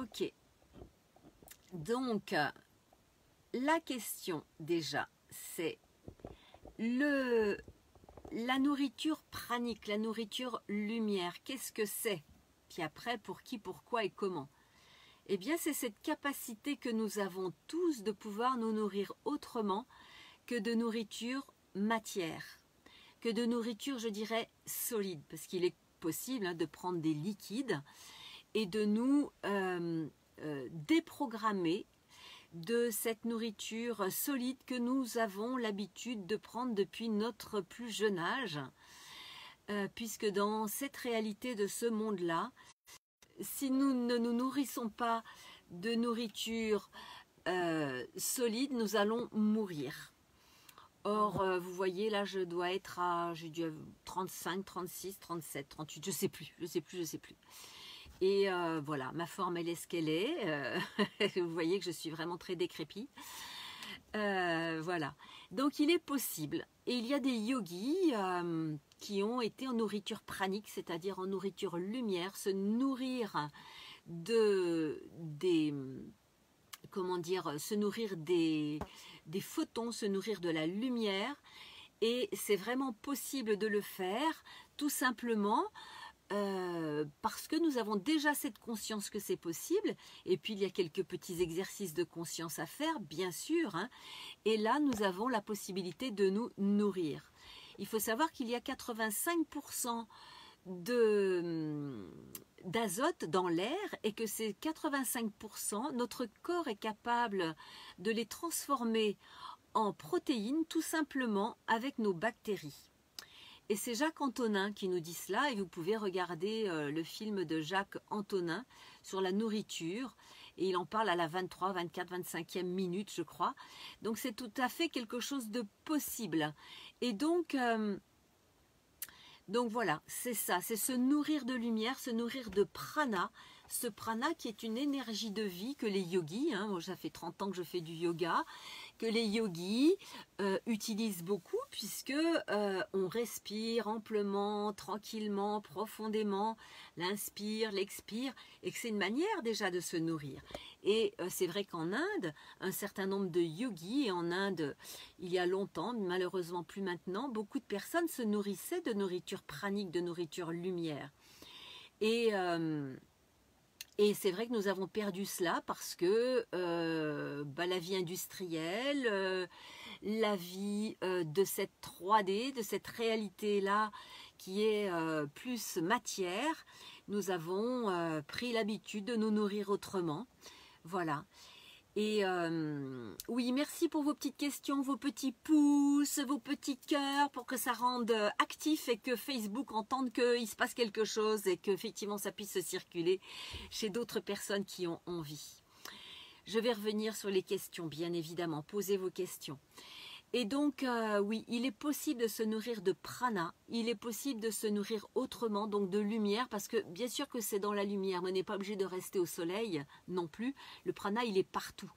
Ok. Donc, la question déjà, c'est la nourriture pranique, la nourriture lumière. Qu'est-ce que c'est? Puis après, pour qui, pourquoi et comment? Eh bien, c'est cette capacité que nous avons tous de pouvoir nous nourrir autrement que de nourriture matière, que de nourriture, je dirais, solide, parce qu'il est possible de prendre des liquides et de nous déprogrammer de cette nourriture solide que nous avons l'habitude de prendre depuis notre plus jeune âge, puisque dans cette réalité de ce monde-là, si nous ne nous nourrissons pas de nourriture solide, nous allons mourir. Or, vous voyez, là, je dois être à, j'ai dû 35, 36, 37, 38, je sais plus. Et voilà, ma forme, elle est ce qu'elle est. Vous voyez que je suis vraiment très décrépite. Voilà. Donc, il est possible. Et il y a des yogis qui ont été en nourriture pranique, c'est-à-dire en nourriture lumière, se nourrir se nourrir des photons, se nourrir de la lumière. Et c'est vraiment possible de le faire, tout simplement parce que nous avons déjà cette conscience que c'est possible, et puis il y a quelques petits exercices de conscience à faire, bien sûr, hein, et là nous avons la possibilité de nous nourrir. Il faut savoir qu'il y a 85% d'azote dans l'air, et que ces 85%, notre corps est capable de les transformer en protéines, tout simplement avec nos bactéries. Et c'est Jacques Antonin qui nous dit cela, et vous pouvez regarder le film de Jacques Antonin sur la nourriture, et il en parle à la 23, 24, 25e minute, je crois. Donc c'est tout à fait quelque chose de possible. Et donc voilà, c'est ça, c'est se nourrir de lumière, se nourrir de prana, ce prana qui est une énergie de vie que les yogis, hein, moi ça fait 30 ans que je fais du yoga, que les yogis utilisent beaucoup, puisque on respire amplement, tranquillement, profondément, l'inspire, l'expire, et que c'est une manière déjà de se nourrir. Et c'est vrai qu'en Inde, un certain nombre de yogis, et en Inde, il y a longtemps, malheureusement plus maintenant, beaucoup de personnes se nourrissaient de nourriture pranique, de nourriture lumière. Et c'est vrai que nous avons perdu cela parce que la vie industrielle, la vie de cette 3D, de cette réalité-là qui est plus matière, nous avons pris l'habitude de nous nourrir autrement. Voilà. Et oui, merci pour vos petites questions, vos petits pouces, vos petits cœurs, pour que ça rende actif et que Facebook entende qu'il se passe quelque chose et qu'effectivement ça puisse se circuler chez d'autres personnes qui ont envie. Je vais revenir sur les questions, bien évidemment. Posez vos questions. Et donc, oui, il est possible de se nourrir de prana, il est possible de se nourrir autrement, donc de lumière, parce que bien sûr que c'est dans la lumière, mais on n'est pas obligé de rester au soleil non plus. Le prana, il est partout.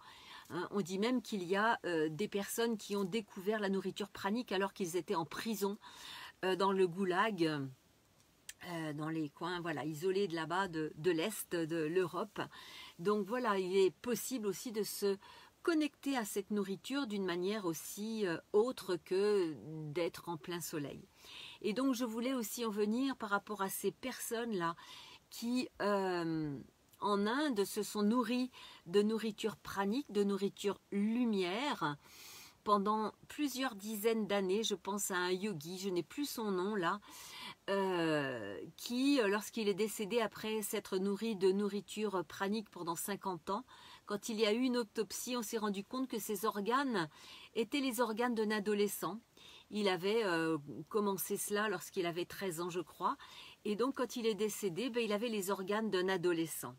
Hein, on dit même qu'il y a des personnes qui ont découvert la nourriture pranique alors qu'ils étaient en prison dans le goulag, dans les coins voilà, isolés de là-bas, de l'Est de l'Europe. Donc voilà, il est possible aussi de se connecter à cette nourriture d'une manière aussi autre que d'être en plein soleil. Et donc je voulais aussi en venir par rapport à ces personnes-là qui en Inde se sont nourries de nourriture pranique, de nourriture lumière, pendant plusieurs dizaines d'années. Je pense à un yogi, je n'ai plus son nom là, qui, lorsqu'il est décédé après s'être nourri de nourriture pranique pendant 50 ans, quand il y a eu une autopsie, on s'est rendu compte que ses organes étaient les organes d'un adolescent. Il avait commencé cela lorsqu'il avait 13 ans, je crois. Et donc, quand il est décédé, il avait les organes d'un adolescent.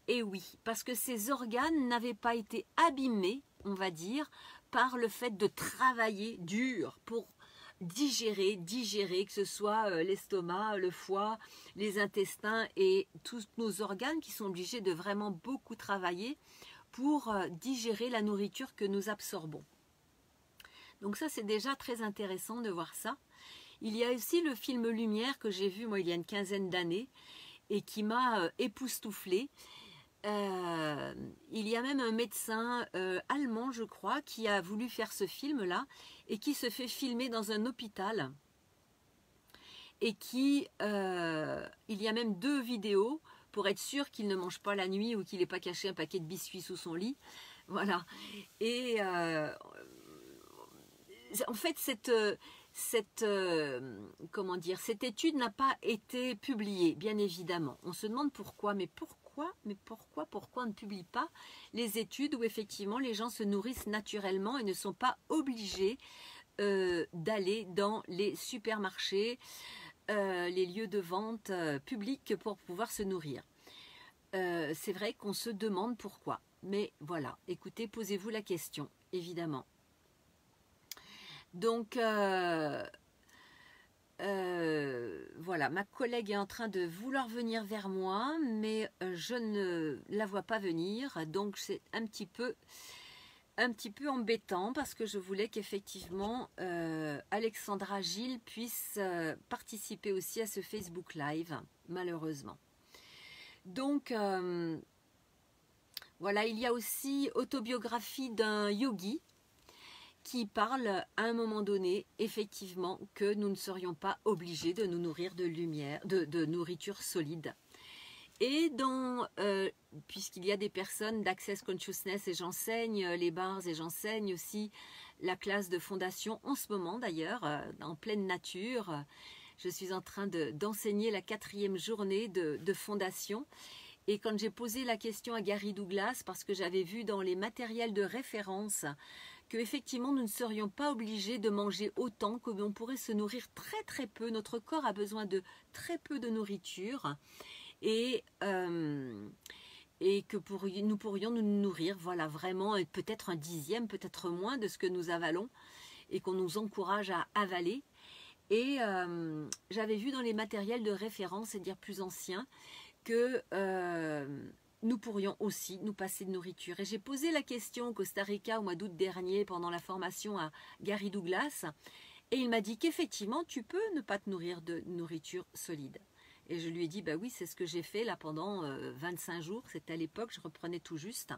Et oui, parce que ses organes n'avaient pas été abîmés, on va dire, par le fait de travailler dur pour digérer, que ce soit l'estomac, le foie, les intestins et tous nos organes qui sont obligés de vraiment beaucoup travailler pour digérer la nourriture que nous absorbons. Donc ça, c'est déjà très intéressant de voir ça. Il y a aussi le film Lumière que j'ai vu moi il y a une quinzaine d'années et qui m'a époustouflée. il y a même un médecin allemand, je crois, qui a voulu faire ce film-là et qui se fait filmer dans un hôpital. Et qui, il y a même 2 vidéos pour être sûr qu'il ne mange pas la nuit ou qu'il n'ait pas caché un paquet de biscuits sous son lit. Voilà. Et en fait, comment dire, cette étude n'a pas été publiée, bien évidemment. On se demande pourquoi, mais pourquoi on ne publie pas les études où effectivement les gens se nourrissent naturellement et ne sont pas obligés d'aller dans les supermarchés, les lieux de vente publics pour pouvoir se nourrir. C'est vrai qu'on se demande pourquoi. Mais voilà, écoutez, posez-vous la question, évidemment. Donc, voilà, ma collègue est en train de vouloir venir vers moi, mais je ne la vois pas venir. Donc, c'est un petit peu embêtant parce que je voulais qu'effectivement Alexandra Gilles puisse participer aussi à ce Facebook Live, malheureusement. Donc, voilà, il y a aussi autobiographie d'un yogi qui parle à un moment donné, effectivement, que nous ne serions pas obligés de nous nourrir de nourriture solide. Et puisqu'il y a des personnes d'Access Consciousness et j'enseigne les bars et j'enseigne aussi la classe de fondation en ce moment d'ailleurs, en pleine nature. Je suis en train d'enseigner la 4e journée de fondation. Et quand j'ai posé la question à Gary Douglas, parce que j'avais vu dans les matériels de référence que effectivement nous ne serions pas obligés de manger autant, que l'on pourrait se nourrir très très peu. Notre corps a besoin de très peu de nourriture. Et que nous pourrions nous nourrir, voilà, vraiment, peut-être un 10e, peut-être moins de ce que nous avalons, et qu'on nous encourage à avaler. Et j'avais vu dans les matériels de référence, c'est-à-dire plus anciens, que nous pourrions aussi nous passer de nourriture. Et j'ai posé la question au Costa Rica au mois d'août dernier, pendant la formation à Gary Douglas, et il m'a dit qu'effectivement, tu peux ne pas te nourrir de nourriture solide. Et je lui ai dit, bah oui, c'est ce que j'ai fait là pendant 25 jours. C'était à l'époque, je reprenais tout juste.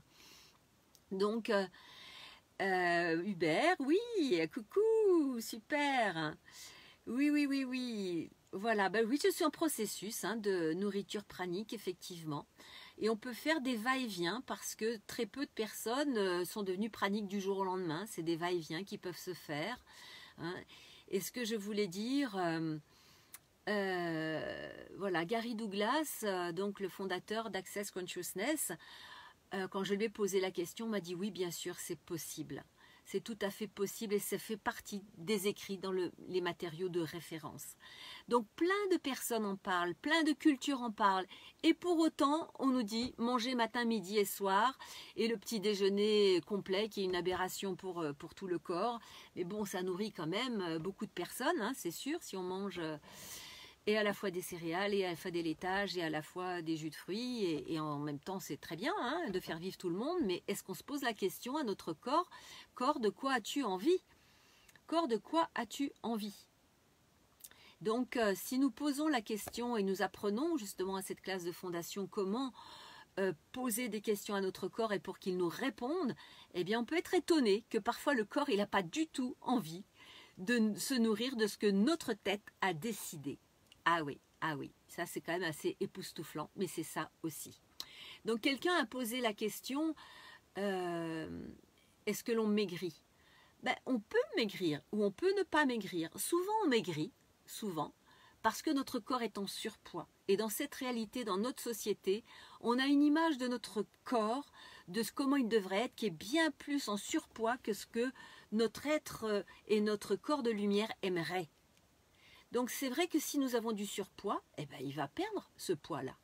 Donc, Hubert, oui, coucou, super. Oui. Voilà, bah oui, je suis en processus de nourriture pranique, effectivement. Et on peut faire des va-et-vient parce que très peu de personnes sont devenues praniques du jour au lendemain. C'est des va-et-vient qui peuvent se faire. Hein. Et ce que je voulais dire... voilà, Gary Douglas, donc le fondateur d'Access Consciousness, quand je lui ai posé la question, m'a dit oui, bien sûr, c'est possible. C'est tout à fait possible et ça fait partie des écrits dans les matériaux de référence. Donc plein de personnes en parlent, plein de cultures en parlent. Et pour autant, on nous dit manger matin, midi et soir et le petit déjeuner complet qui est une aberration pour tout le corps. Mais bon, ça nourrit quand même beaucoup de personnes, hein, c'est sûr, si on mange... et à la fois des céréales, et à la fois des laitages, et à la fois des jus de fruits, et en même temps c'est très bien hein, de faire vivre tout le monde, mais est-ce qu'on se pose la question à notre corps, corps de quoi as-tu envie? Corps de quoi as-tu envie? Donc si nous posons la question et nous apprenons justement à cette classe de fondation comment poser des questions à notre corps et pour qu'il nous réponde, eh bien on peut être étonné que parfois le corps il n'a pas du tout envie de se nourrir de ce que notre tête a décidé. Ah oui, ça c'est quand même assez époustouflant, mais c'est ça aussi. Donc quelqu'un a posé la question, est-ce que l'on maigrit? Ben, on peut maigrir ou on peut ne pas maigrir. Souvent on maigrit, souvent, parce que notre corps est en surpoids. Et dans cette réalité, dans notre société, on a une image de notre corps, de comment il devrait être, qui est bien plus en surpoids que ce que notre être et notre corps de lumière aimeraient. Donc c'est vrai que si nous avons du surpoids, eh ben, il va perdre ce poids-là.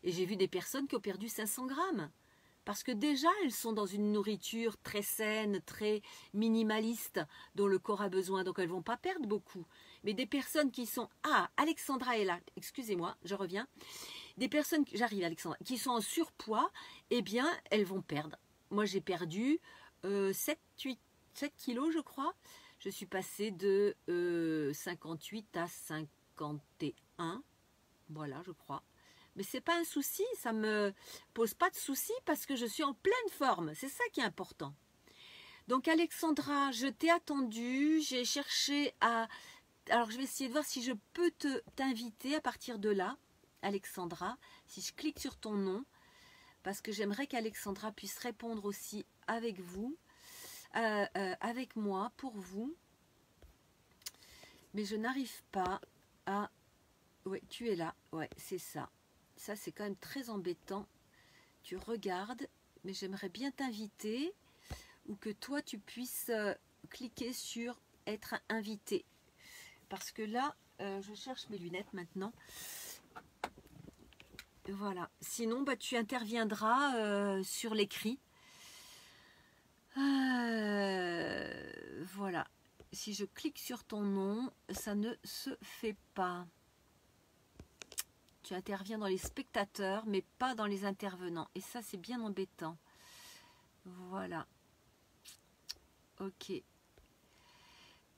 Et j'ai vu des personnes qui ont perdu 500 grammes. Parce que déjà, elles sont dans une nourriture très saine, très minimaliste, dont le corps a besoin. Donc elles ne vont pas perdre beaucoup. Mais des personnes qui sont... Ah, Alexandra est là. Excusez-moi, je reviens. Des personnes... J'arrive, Alexandra. Qui sont en surpoids, eh bien, elles vont perdre. Moi, j'ai perdu 7 kilos, je crois. Je suis passée de 58 à 51, voilà, je crois. Mais c'est pas un souci, ça me pose pas de souci parce que je suis en pleine forme. C'est ça qui est important. Donc Alexandra, je t'ai attendue, j'ai cherché à... Alors je vais essayer de voir si je peux t'inviter à partir de là, Alexandra, si je clique sur ton nom, parce que j'aimerais qu'Alexandra puisse répondre aussi avec vous, avec moi, pour vous. Mais je n'arrive pas à... Oui, tu es là, ouais, c'est ça. Ça, c'est quand même très embêtant. Tu regardes, mais j'aimerais bien t'inviter ou que toi, tu puisses cliquer sur être invité. Parce que là, je cherche mes lunettes maintenant. Voilà. Sinon, bah, tu interviendras sur l'écrit. Voilà. Si je clique sur ton nom, ça ne se fait pas. Tu interviens dans les spectateurs, mais pas dans les intervenants. Et ça, c'est bien embêtant. Voilà. Ok.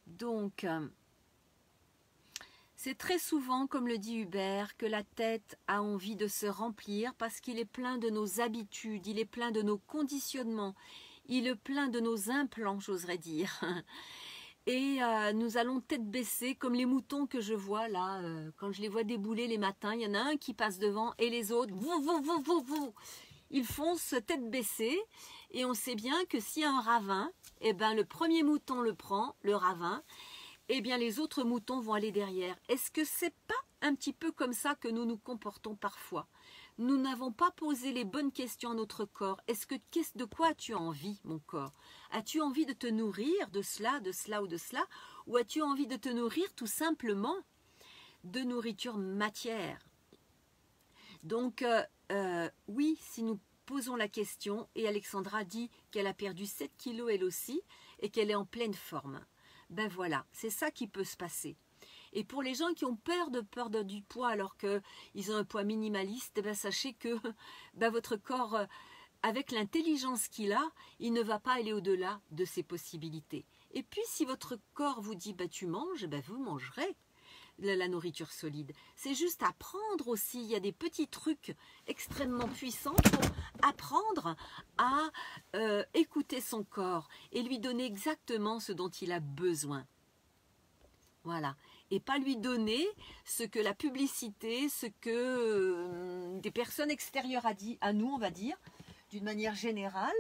Donc, c'est très souvent, comme le dit Hubert, que la tête a envie de se remplir parce qu'il est plein de nos habitudes, il est plein de nos conditionnements, il est plein de nos implants, j'oserais dire. Et nous allons tête baissée, comme les moutons que je vois là, quand je les vois débouler les matins, il y en a un qui passe devant et les autres, ils foncent tête baissée. Et on sait bien que s'il y a un ravin, eh ben, le premier mouton le prend, le ravin, eh bien les autres moutons vont aller derrière. Est-ce que c'est pas un petit peu comme ça que nous nous comportons parfois? Nous n'avons pas posé les bonnes questions à notre corps. De quoi as-tu envie, mon corps? As-tu envie de te nourrir de cela ou de cela? Ou as-tu envie de te nourrir tout simplement de nourriture matière? Donc, oui, si nous posons la question, et Alexandra dit qu'elle a perdu 7 kilos elle aussi, et qu'elle est en pleine forme. Ben voilà, c'est ça qui peut se passer. Et pour les gens qui ont peur de du poids alors qu'ils ont un poids minimaliste, ben sachez que ben votre corps, avec l'intelligence qu'il a, il ne va pas aller au-delà de ses possibilités. Et puis si votre corps vous dit ben, tu manges, ben vous mangerez la nourriture solide. C'est juste apprendre aussi, il y a des petits trucs extrêmement puissants pour apprendre à écouter son corps et lui donner exactement ce dont il a besoin. Voilà. Et pas lui donner ce que la publicité, ce que des personnes extérieures à nous, on va dire, d'une manière générale,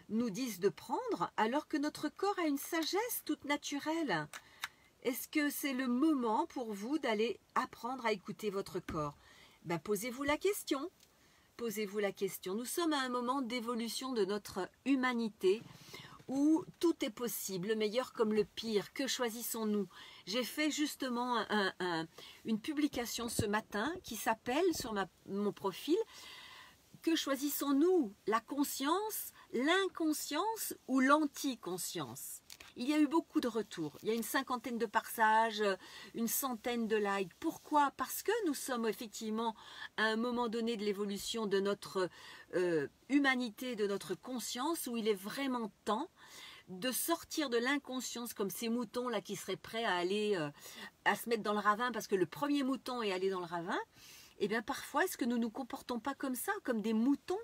nous disent de prendre, alors que notre corps a une sagesse toute naturelle. Est-ce que c'est le moment pour vous d'aller apprendre à écouter votre corps? Ben, posez-vous la question. Posez-vous la question. Nous sommes à un moment d'évolution de notre humanité où tout est possible, le meilleur comme le pire. Que choisissons-nous? J'ai fait justement une publication ce matin qui s'appelle sur mon profil « Que choisissons-nous? La conscience, l'inconscience ou l'anti-conscience ?» Il y a eu beaucoup de retours. Il y a une 50aine de partages, une 100aine de likes. Pourquoi? Parce que nous sommes effectivement à un moment donné de l'évolution de notre humanité, de notre conscience, où il est vraiment temps de sortir de l'inconscience comme ces moutons là qui seraient prêts à aller à se mettre dans le ravin parce que le premier mouton est allé dans le ravin. Et bien parfois, est-ce que nous ne nous comportons pas comme ça, comme des moutons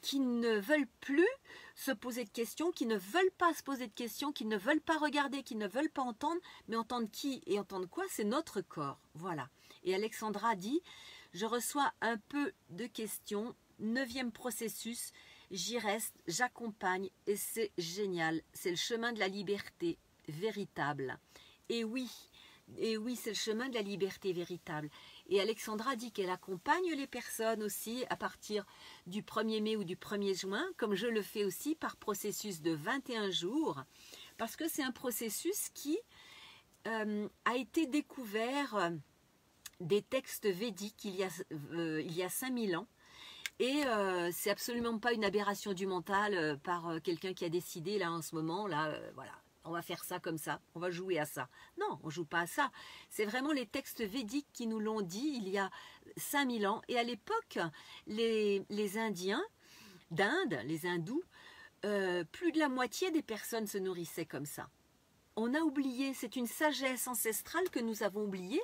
qui ne veulent plus se poser de questions, qui ne veulent pas se poser de questions, qui ne veulent pas regarder, qui ne veulent pas entendre, mais entendre qui et entendre quoi? C'est notre corps. Voilà. Et Alexandra dit, je reçois un peu de questions, 9e processus, j'y reste, j'accompagne et c'est génial. C'est le chemin de la liberté véritable. Et oui, c'est le chemin de la liberté véritable. Et Alexandra dit qu'elle accompagne les personnes aussi à partir du 1er mai ou du 1er juin, comme je le fais aussi par processus de 21 jours, parce que c'est un processus qui a été découvert des textes védiques il y a 5000 ans. Et c'est absolument pas une aberration du mental par quelqu'un qui a décidé là en ce moment, là, voilà. On va faire ça comme ça, on va jouer à ça. Non, on ne joue pas à ça. C'est vraiment les textes védiques qui nous l'ont dit il y a 5000 ans. Et à l'époque, les Indiens d'Inde, les hindous, plus de la moitié des personnes se nourrissaient comme ça. On a oublié, c'est une sagesse ancestrale que nous avons oubliée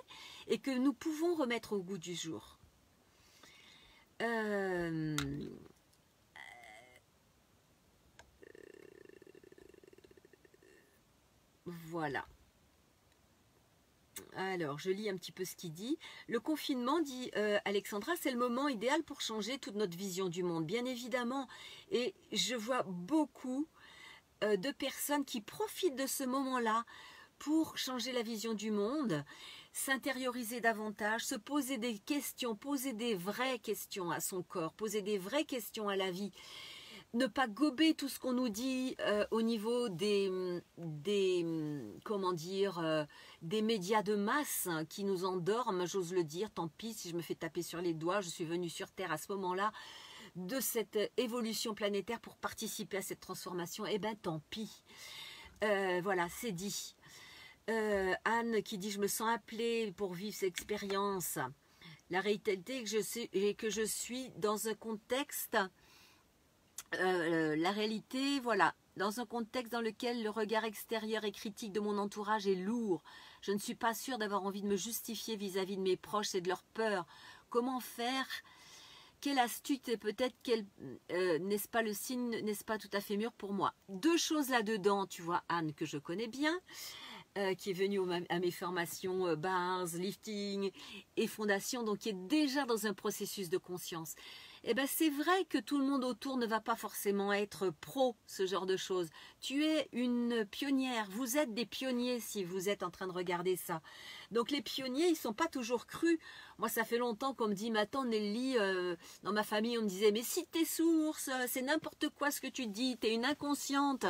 et que nous pouvons remettre au goût du jour. Euh, voilà. Alors, je lis un petit peu ce qu'il dit. Le confinement, dit Alexandra, c'est le moment idéal pour changer toute notre vision du monde, bien évidemment. Et je vois beaucoup de personnes qui profitent de ce moment-là pour changer la vision du monde, s'intérioriser davantage, se poser des questions, poser des vraies questions à son corps, poser des vraies questions à la vie. Ne pas gober tout ce qu'on nous dit au niveau comment dire, des médias de masse hein, qui nous endorment, j'ose le dire, tant pis si je me fais taper sur les doigts, je suis venue sur Terre à ce moment-là, de cette évolution planétaire pour participer à cette transformation, eh bien tant pis. Voilà, c'est dit. Anne qui dit « Je me sens appelée pour vivre cette expérience. La réalité est que je suis dans un contexte... la réalité, voilà, dans un contexte dans lequel le regard extérieur et critique de mon entourage est lourd. Je ne suis pas sûre d'avoir envie de me justifier vis-à-vis de mes proches et de leur peur. Comment faire ? Quelle astuce et peut-être n'est-ce pas le signe, n'est-ce pas tout à fait mûr pour moi ? Deux choses là-dedans, tu vois, Anne, que je connais bien, qui est venue à mes formations Bars, Lifting et Fondation, donc qui est déjà dans un processus de conscience. Eh ben c'est vrai que tout le monde autour ne va pas forcément être pro ce genre de choses. Tu es une pionnière, vous êtes des pionniers si vous êtes en train de regarder ça. Donc les pionniers, ils ne sont pas toujours crus. Moi, ça fait longtemps qu'on me dit, ma tante Nelly, dans ma famille, on me disait, mais si t'es source, c'est n'importe quoi ce que tu dis, t'es une inconsciente.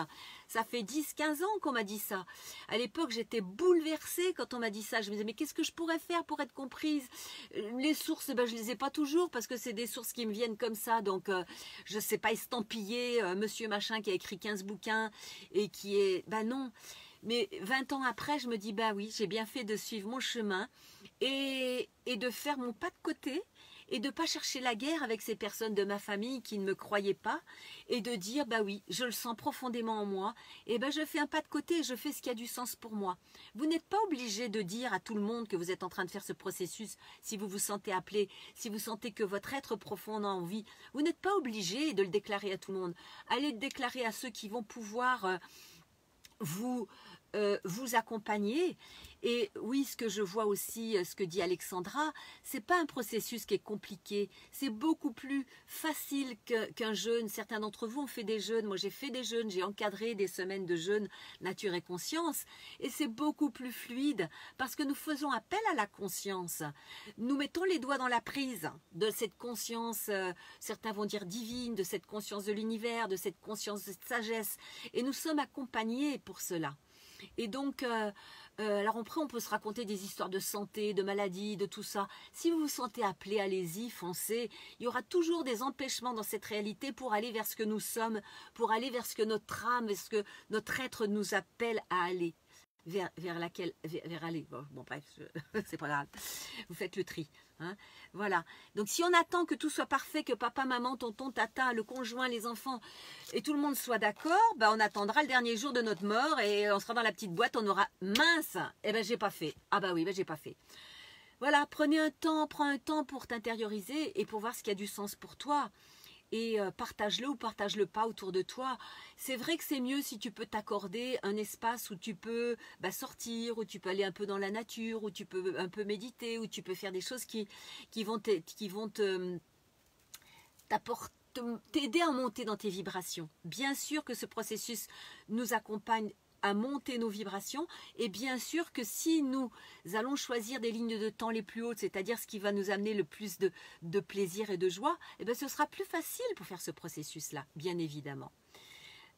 Ça fait 10-15 ans qu'on m'a dit ça. À l'époque, j'étais bouleversée quand on m'a dit ça. Je me disais, mais qu'est-ce que je pourrais faire pour être comprise? Les sources, ben, je ne les ai pas toujours parce que c'est des sources qui me viennent comme ça. Donc, je ne sais pas estampiller monsieur machin qui a écrit 15 bouquins et qui est... Ben non. Mais 20 ans après, je me dis, bah oui, j'ai bien fait de suivre mon chemin et de faire mon pas de côté et de ne pas chercher la guerre avec ces personnes de ma famille qui ne me croyaient pas et de dire, bah oui, je le sens profondément en moi et ben je fais un pas de côté et je fais ce qui a du sens pour moi. Vous n'êtes pas obligé de dire à tout le monde que vous êtes en train de faire ce processus si vous vous sentez appelé, si vous sentez que votre être profond en a envie. Vous n'êtes pas obligé de le déclarer à tout le monde. Allez le déclarer à ceux qui vont pouvoir... vous accompagner. Et oui, ce que je vois aussi, ce que dit Alexandra, c'est pas un processus qui est compliqué, c'est beaucoup plus facile qu'un jeûne. Certains d'entre vous ont fait des jeûnes, moi j'ai fait des jeûnes, j'ai encadré des semaines de jeûne nature et conscience, et c'est beaucoup plus fluide, parce que nous faisons appel à la conscience. Nous mettons les doigts dans la prise de cette conscience, certains vont dire divine, de cette conscience de l'univers, de cette conscience de sagesse, et nous sommes accompagnés pour cela. Et donc, alors après, on peut se raconter des histoires de santé, de maladie, de tout ça. Si vous vous sentez appelé, allez-y, foncez. Il y aura toujours des empêchements dans cette réalité pour aller vers ce que nous sommes, pour aller vers ce que notre âme, vers ce que notre être nous appelle à aller. Vers laquelle, vers aller. Bon bref, c'est pas grave. Vous faites le tri. Hein, voilà. Donc si on attend que tout soit parfait, que papa, maman, tonton, tata, le conjoint, les enfants et tout le monde soit d'accord, ben on attendra le dernier jour de notre mort et on sera dans la petite boîte, on aura mince. Eh ben j'ai pas fait. Ah bah oui, ben j'ai pas fait. Voilà, prends un temps pour t'intérioriser et pour voir ce qui a du sens pour toi. Et partage-le ou partage-le pas autour de toi. C'est vrai que c'est mieux si tu peux t'accorder un espace où tu peux sortir, où tu peux aller un peu dans la nature, où tu peux un peu méditer, où tu peux faire des choses qui vont t'aider à monter dans tes vibrations. Bien sûr que ce processus nous accompagne à monter nos vibrations et bien sûr que si nous allons choisir des lignes de temps les plus hautes, c'est-à-dire ce qui va nous amener le plus de plaisir et de joie, eh bien, ce sera plus facile pour faire ce processus-là, bien évidemment.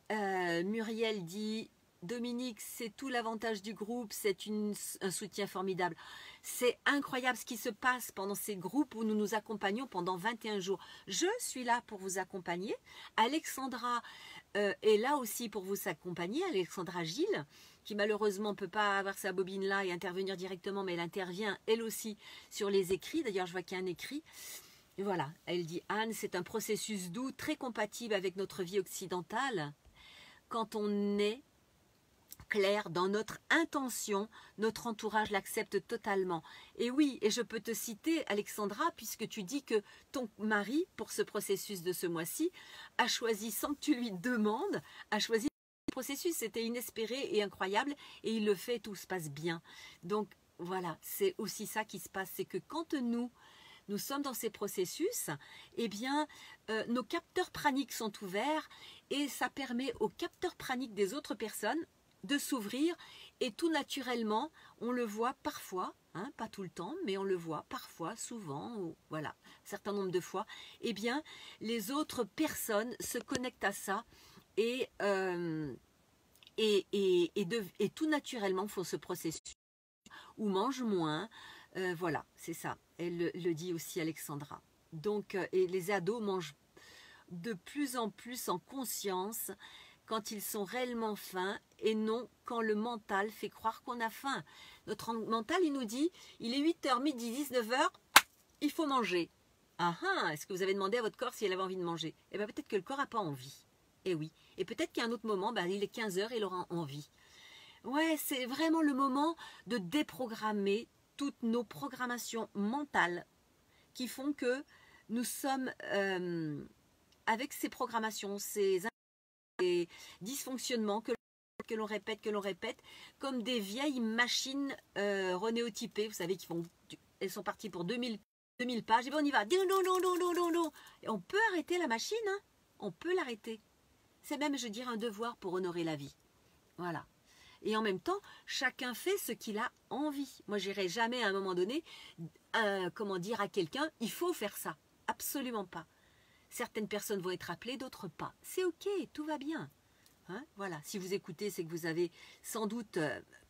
Muriel dit « Dominique, c'est tout l'avantage du groupe, c'est un soutien formidable. » C'est incroyable ce qui se passe pendant ces groupes où nous nous accompagnons pendant 21 jours. Je suis là pour vous accompagner. Alexandra est là aussi pour vous accompagner, Alexandra Gilles, qui malheureusement ne peut pas avoir sa bobine là et intervenir directement, mais elle intervient elle aussi sur les écrits. D'ailleurs, je vois qu'il y a un écrit. Et voilà, elle dit « Anne, c'est un processus doux, très compatible avec notre vie occidentale. Quand on est clair dans notre intention, notre entourage l'accepte totalement. Et oui, et je peux te citer, Alexandra, puisque tu dis que ton mari, pour ce processus de ce mois-ci, a choisi, sans que tu lui demandes, a choisi le processus. C'était inespéré et incroyable, et il le fait, tout se passe bien. Donc voilà, c'est aussi ça qui se passe, c'est que quand nous sommes dans ces processus, eh bien, nos capteurs praniques sont ouverts et ça permet aux capteurs praniques des autres personnes de s'ouvrir et tout naturellement, on le voit parfois, hein, pas tout le temps, mais on le voit parfois, souvent, ou, voilà, un certain nombre de fois, eh bien, les autres personnes se connectent à ça et tout naturellement font ce processus ou mangent moins. Voilà, c'est ça. Elle le dit aussi Alexandra. Donc, et les ados mangent de plus en plus en conscience quand ils sont réellement faim et non quand le mental fait croire qu'on a faim. Notre mental, il nous dit, il est 8h, midi, 19h, il faut manger. Ah ah, est-ce que vous avez demandé à votre corps si elle avait envie de manger? Eh bien peut-être que le corps n'a pas envie. Eh oui. Et peut-être qu'à un autre moment, ben, il est 15h et il aura envie. Ouais, c'est vraiment le moment de déprogrammer toutes nos programmations mentales qui font que nous sommes avec ces programmations, ces dysfonctionnements que l'on répète, comme des vieilles machines renéotypées, vous savez, elles sont parties pour 2000 pages, et bien on y va, et on peut arrêter la machine, hein, on peut l'arrêter. C'est même, je dirais, un devoir pour honorer la vie. Voilà. Et en même temps, chacun fait ce qu'il a envie. Moi, j'irai jamais à un moment donné, comment dire à quelqu'un, il faut faire ça. Absolument pas. Certaines personnes vont être appelées, d'autres pas. C'est ok, tout va bien. Hein, voilà. Si vous écoutez, c'est que vous avez sans doute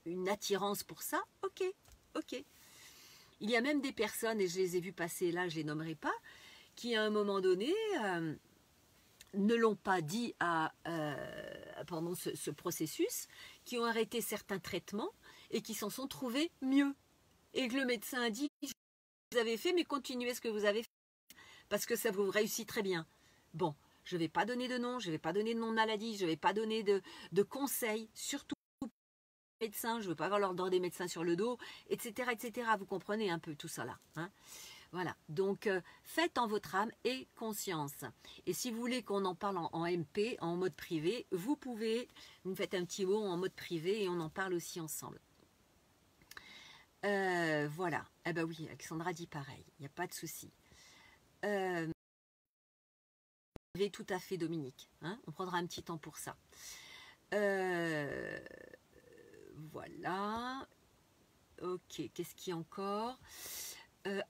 une attirance pour ça. Ok, ok. Il y a même des personnes, et je les ai vues passer là, je les nommerai pas, qui à un moment donné ne l'ont pas dit pendant ce processus, qui ont arrêté certains traitements et qui s'en sont trouvés mieux. Et que le médecin a dit, vous avez fait, mais continuez ce que vous avez fait, parce que ça vous réussit très bien. Bon, je ne vais pas donner de nom, je ne vais pas donner de nom de maladie, je ne vais pas donner de conseils, surtout aux médecins, je ne veux pas avoir l'ordre des médecins sur le dos, etc., etc. Vous comprenez un peu tout ça là, hein? Voilà, donc faites en votre âme et conscience. Et si vous voulez qu'on en parle en MP, en mode privé, vous pouvez, vous me faites un petit mot en mode privé et on en parle aussi ensemble. Voilà, eh ben oui, Alexandra dit pareil, il n'y a pas de souci. Tout à fait, Dominique, hein, on prendra un petit temps pour ça. Voilà, ok, qu'est-ce qu'il y a encore ?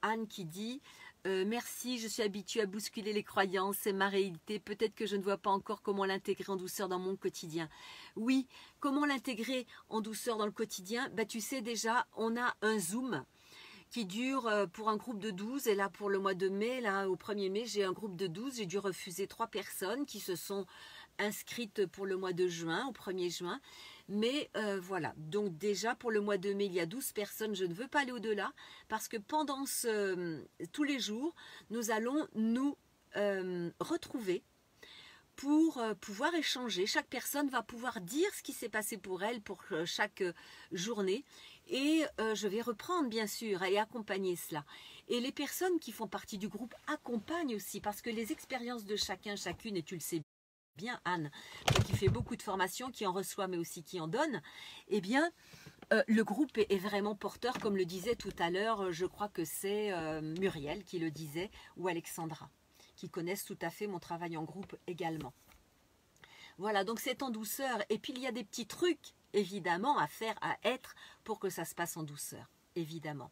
Anne qui dit merci, je suis habituée à bousculer les croyances, c'est ma réalité, peut-être que je ne vois pas encore comment l'intégrer en douceur dans mon quotidien. Oui, comment l'intégrer en douceur dans le quotidien? Bah, tu sais déjà, on a un Zoom qui dure pour un groupe de 12, et là pour le mois de mai, là au 1er mai, j'ai un groupe de 12, j'ai dû refuser 3 personnes qui se sont inscrites pour le mois de juin, au 1er juin. Mais voilà, donc déjà pour le mois de mai, il y a 12 personnes, je ne veux pas aller au-delà, parce que pendant tous les jours, nous allons nous retrouver pour pouvoir échanger. Chaque personne va pouvoir dire ce qui s'est passé pour elle pour chaque journée, et je vais reprendre bien sûr et accompagner cela. Et les personnes qui font partie du groupe accompagnent aussi, parce que les expériences de chacun, chacune, et tu le sais bien Anne, qui fait beaucoup de formations, qui en reçoit mais aussi qui en donne, eh bien le groupe est vraiment porteur, comme le disait tout à l'heure, je crois que c'est Muriel qui le disait, ou Alexandra, qui connaissent tout à fait mon travail en groupe également. Voilà, donc c'est en douceur, et puis il y a des petits trucs évidemment à faire, à être, pour que ça se passe en douceur, évidemment.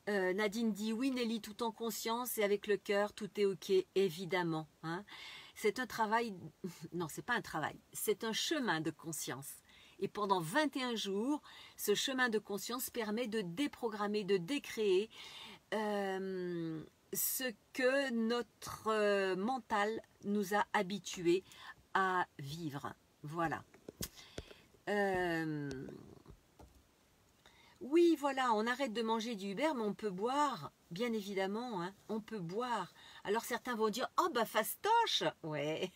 Nadine dit oui Nelly, tout en conscience et avec le cœur, tout est ok, évidemment, hein. C'est un travail, non c'est pas un travail, c'est un chemin de conscience. Et pendant 21 jours, ce chemin de conscience permet de déprogrammer, de décréer ce que notre mental nous a habitués à vivre. Voilà. Oui, voilà, on arrête de manger du Uber, mais on peut boire, bien évidemment, hein, on peut boire. Alors certains vont dire, oh bah fastoche, ouais,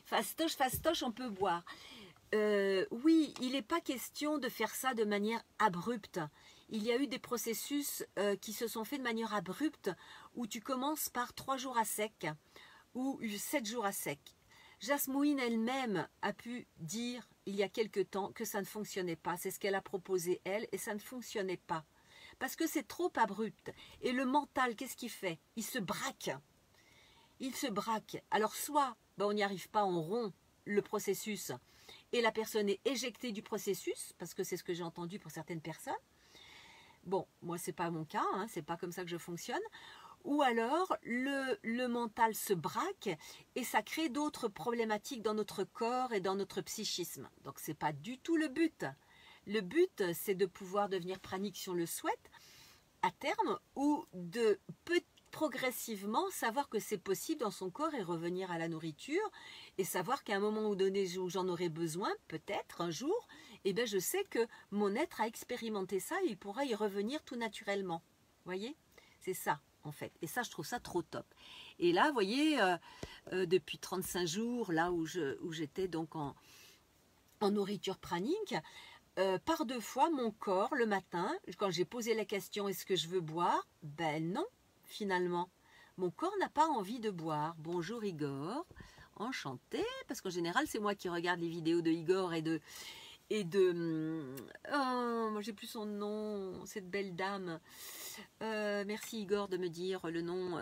fastoche, on peut boire. Oui, il n'est pas question de faire ça de manière abrupte. Il y a eu des processus qui se sont faits de manière abrupte, où tu commences par 3 jours à sec, ou 7 jours à sec. Jasmine elle-même a pu dire, il y a quelque temps, que ça ne fonctionnait pas. C'est ce qu'elle a proposé, elle, et ça ne fonctionnait pas. Parce que c'est trop abrupt. Et le mental, qu'est-ce qu'il fait? Il se braque. Il se braque. Alors soit, on n'y arrive pas, on rompt le processus, et la personne est éjectée du processus, parce que c'est ce que j'ai entendu pour certaines personnes. Bon, moi, ce n'est pas mon cas, hein, ce n'est pas comme ça que je fonctionne. Ou alors, le mental se braque et ça crée d'autres problématiques dans notre corps et dans notre psychisme. Donc, ce n'est pas du tout le but. Le but, c'est de pouvoir devenir pranique si on le souhaite, à terme, ou de progressivement savoir que c'est possible dans son corps et revenir à la nourriture, et savoir qu'à un moment donné où j'en aurai besoin, peut-être un jour, eh bien, je sais que mon être a expérimenté ça et il pourra y revenir tout naturellement. Vous voyez? C'est ça, en fait. Et ça, je trouve ça trop top. Et là, vous voyez, depuis 35 jours, là où j'étais donc en nourriture pranique, par 2 fois, mon corps, le matin, quand j'ai posé la question, est-ce que je veux boire? Ben non, finalement. Mon corps n'a pas envie de boire. Bonjour Igor, enchanté, parce qu'en général, c'est moi qui regarde les vidéos de Igor oh, j'ai plus son nom, cette belle dame. Merci Igor de me dire le nom.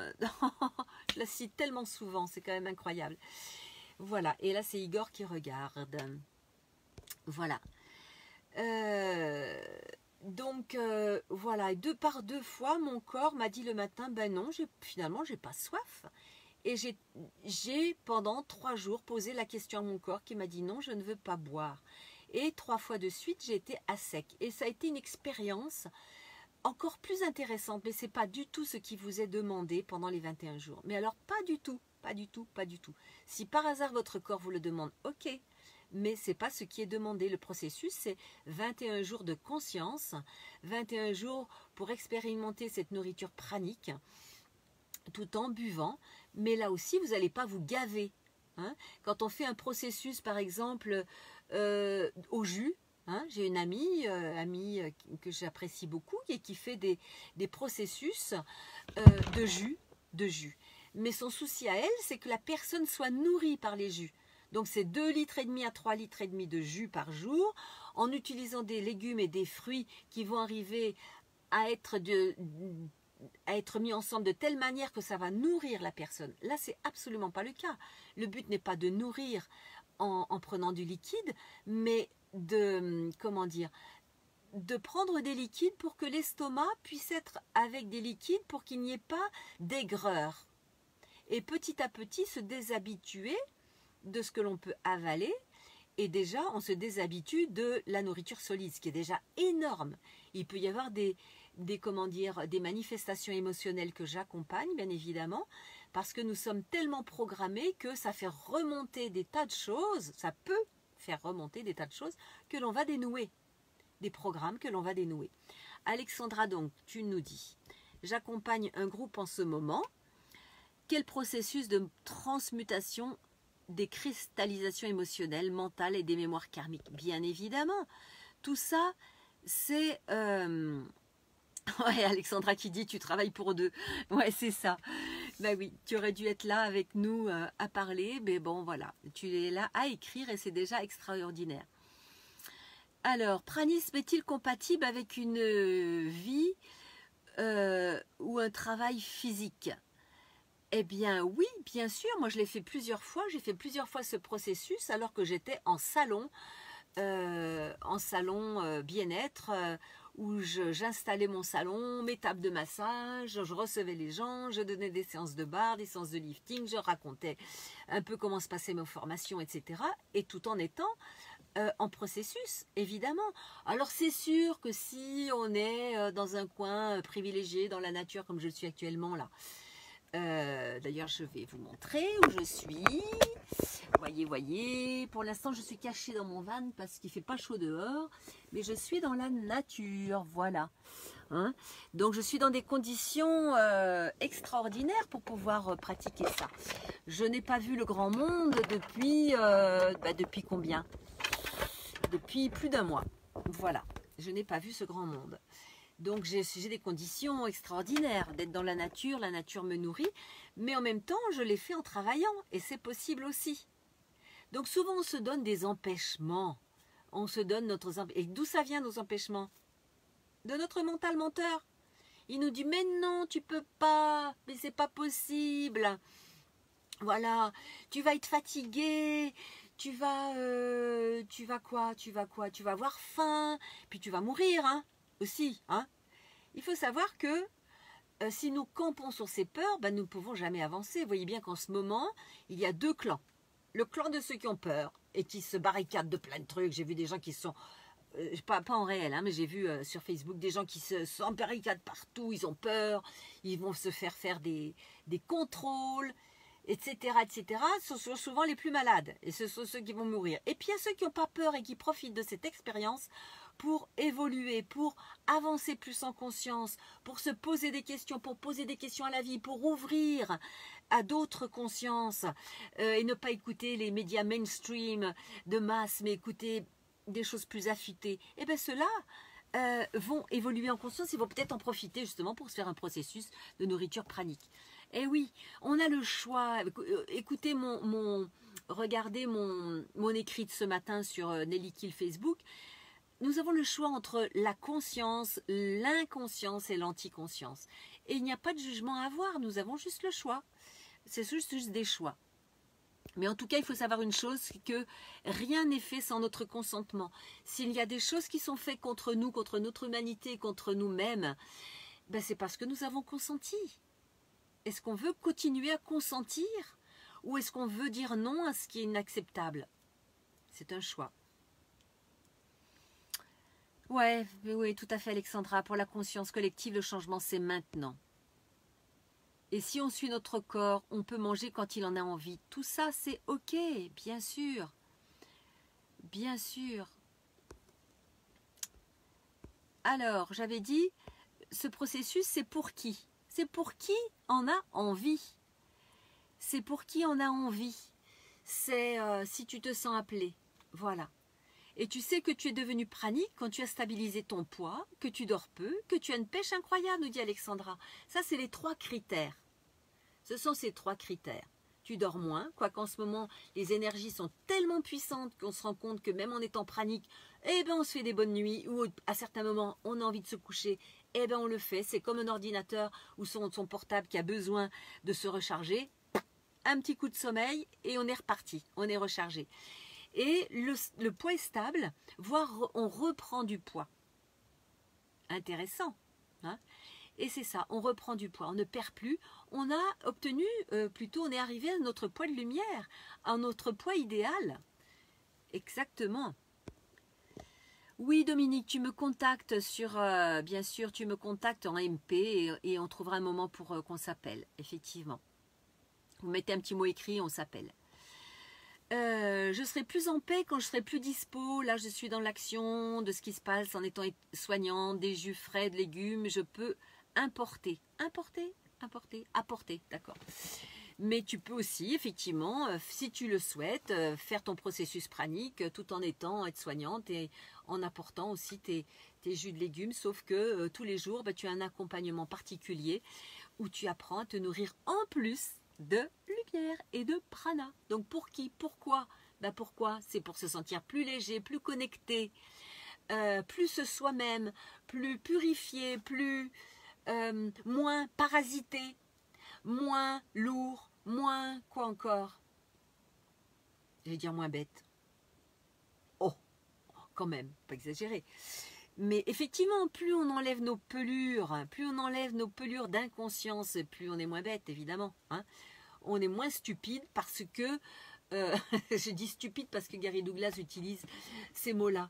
Je la cite tellement souvent, c'est quand même incroyable. Voilà, et là c'est Igor qui regarde. Voilà. Donc voilà, par 2 fois, mon corps m'a dit le matin, ben non, finalement j'ai pas soif. Et j'ai pendant 3 jours posé la question à mon corps qui m'a dit non, je ne veux pas boire. Et 3 fois de suite, j'ai été à sec. Et ça a été une expérience encore plus intéressante. Mais ce n'est pas du tout ce qui vous est demandé pendant les 21 jours. Mais alors, pas du tout, pas du tout, pas du tout. Si par hasard votre corps vous le demande, ok. Mais ce n'est pas ce qui est demandé. Le processus, c'est 21 jours de conscience, 21 jours pour expérimenter cette nourriture pranique, tout en buvant. Mais là aussi, vous n'allez pas vous gaver. Hein. Quand on fait un processus, par exemple, au jus, hein, j'ai une amie que j'apprécie beaucoup et qui fait des processus de jus. Mais son souci à elle, c'est que la personne soit nourrie par les jus. Donc c'est 2,5 litres à 3,5 litres de jus par jour, en utilisant des légumes et des fruits qui vont arriver à être mis ensemble de telle manière que ça va nourrir la personne. Là, c'est absolument pas le cas. Le but n'est pas de nourrir en prenant du liquide, mais de prendre des liquides pour que l'estomac puisse être avec des liquides pour qu'il n'y ait pas d'aigreur. Et petit à petit se déshabituer de ce que l'on peut avaler. Et déjà, on se déshabitue de la nourriture solide, ce qui est déjà énorme. Il peut y avoir des manifestations émotionnelles que j'accompagne, bien évidemment, parce que nous sommes tellement programmés que ça fait remonter des tas de choses, ça peut faire remonter des tas de choses que l'on va dénouer, des programmes que l'on va dénouer. Alexandra, donc, tu nous dis, j'accompagne un groupe en ce moment. Quel processus de transmutation des cristallisations émotionnelles, mentales et des mémoires karmiques? Bien évidemment, tout ça, c'est... Ouais, Alexandra qui dit, tu travailles pour 2. Ouais, c'est ça. Ben oui, tu aurais dû être là avec nous à parler, mais bon, voilà. Tu es là à écrire et c'est déjà extraordinaire. Alors, pranisme est-il compatible avec une vie ou un travail physique? Eh bien, oui, bien sûr. Moi, je l'ai fait plusieurs fois. J'ai fait plusieurs fois ce processus alors que j'étais en salon bien-être, où j'installais mon salon, mes tables de massage, je recevais les gens, je donnais des séances de barre, des séances de lifting, je racontais un peu comment se passaient mes formations, etc. Et tout en étant en processus, évidemment. Alors c'est sûr que si on est dans un coin privilégié dans la nature, comme je le suis actuellement là, d'ailleurs je vais vous montrer où je suis. Voyez, pour l'instant je suis cachée dans mon van parce qu'il ne fait pas chaud dehors, mais je suis dans la nature, voilà. Hein, donc je suis dans des conditions extraordinaires pour pouvoir pratiquer ça. Je n'ai pas vu le grand monde depuis combien? depuis plus d'1 mois. Voilà, je n'ai pas vu ce grand monde. Donc j'ai des conditions extraordinaires d'être dans la nature me nourrit, mais en même temps je l'ai fait en travaillant et c'est possible aussi. Donc souvent on se donne des empêchements, on se donne et d'où ça vient nos empêchements? De notre mental menteur. Il nous dit mais non tu peux pas, mais c'est pas possible. Voilà, tu vas être fatigué, tu vas quoi? Tu vas avoir faim, puis tu vas mourir, hein, aussi, hein. Il faut savoir que si nous campons sur ces peurs, ben, nous ne pouvons jamais avancer. Vous voyez bien qu'en ce moment, il y a 2 clans. Le clan de ceux qui ont peur et qui se barricadent de plein de trucs. J'ai vu des gens qui sont, pas en réel, hein, mais j'ai vu sur Facebook des gens qui se barricadent partout, ils ont peur, ils vont se faire des contrôles, etc., etc., ce sont souvent les plus malades, et ce sont ceux qui vont mourir. Et puis il y a ceux qui n'ont pas peur et qui profitent de cette expérience pour évoluer, pour avancer plus en conscience, pour se poser des questions, pour poser des questions à la vie, pour ouvrir à d'autres consciences, et ne pas écouter les médias mainstream de masse, mais écouter des choses plus affûtées. Et bien ceux-là vont évoluer en conscience, ils vont peut-être en profiter justement pour se faire un processus de nourriture pranique. Eh oui, on a le choix. Écoutez regardez mon écrit de ce matin sur Nelly Kill Facebook. Nous avons le choix entre la conscience, l'inconscience et l'anticonscience. Et il n'y a pas de jugement à avoir, nous avons juste le choix. C'est juste des choix. Mais en tout cas, il faut savoir une chose, c'est que rien n'est fait sans notre consentement. S'il y a des choses qui sont faites contre nous, contre notre humanité, contre nous-mêmes, ben c'est parce que nous avons consenti. Est-ce qu'on veut continuer à consentir ou est-ce qu'on veut dire non à ce qui est inacceptable? C'est un choix. Ouais, oui, tout à fait Alexandra. Pour la conscience collective, le changement c'est maintenant. Et si on suit notre corps, on peut manger quand il en a envie. Tout ça c'est ok, bien sûr. Bien sûr. Alors, j'avais dit, ce processus c'est pour qui? C'est pour qui en a envie. C'est pour qui en a envie. C'est si tu te sens appelé. Voilà. Et tu sais que tu es devenu pranique quand tu as stabilisé ton poids, que tu dors peu, que tu as une pêche incroyable, nous dit Alexandra. Ça, c'est les 3 critères. Ce sont ces 3 critères. Tu dors moins, quoiqu'en ce moment, les énergies sont tellement puissantes qu'on se rend compte que même en étant pranique, eh ben, on se fait des bonnes nuits, ou à certains moments, on a envie de se coucher, eh ben, on le fait. C'est comme un ordinateur ou son portable qui a besoin de se recharger. Un petit coup de sommeil et on est reparti, on est rechargé. Et le poids est stable, voire on reprend du poids. Intéressant. Hein? Et c'est ça, on reprend du poids, on ne perd plus. On a obtenu, plutôt on est arrivé à notre poids de lumière, à notre poids idéal. Exactement. Oui Dominique, tu me contactes sur, bien sûr, tu me contactes en MP et on trouvera un moment pour qu'on s'appelle, effectivement. Vous mettez un petit mot écrit, on s'appelle. Je serai plus en paix quand je serai plus dispo. Là, je suis dans l'action de ce qui se passe en étant soignante, des jus frais, de légumes. Je peux apporter, d'accord. Mais tu peux aussi, effectivement, si tu le souhaites, faire ton processus pranique tout en être soignante et en apportant aussi tes jus de légumes. Sauf que tous les jours, tu as un accompagnement particulier où tu apprends à te nourrir en plus de lumière et de prana. Donc pour qui? Pourquoi? Pourquoi? C'est pour se sentir plus léger, plus connecté, plus soi-même, plus purifié, plus moins parasité, moins lourd, moins quoi encore? Je vais dire moins bête. Oh, quand même, pas exagérer. Mais effectivement, plus on enlève nos pelures, d'inconscience, plus on est moins bête, évidemment. Hein. On est moins stupide parce que, je dis stupide parce que Gary Douglas utilise ces mots-là.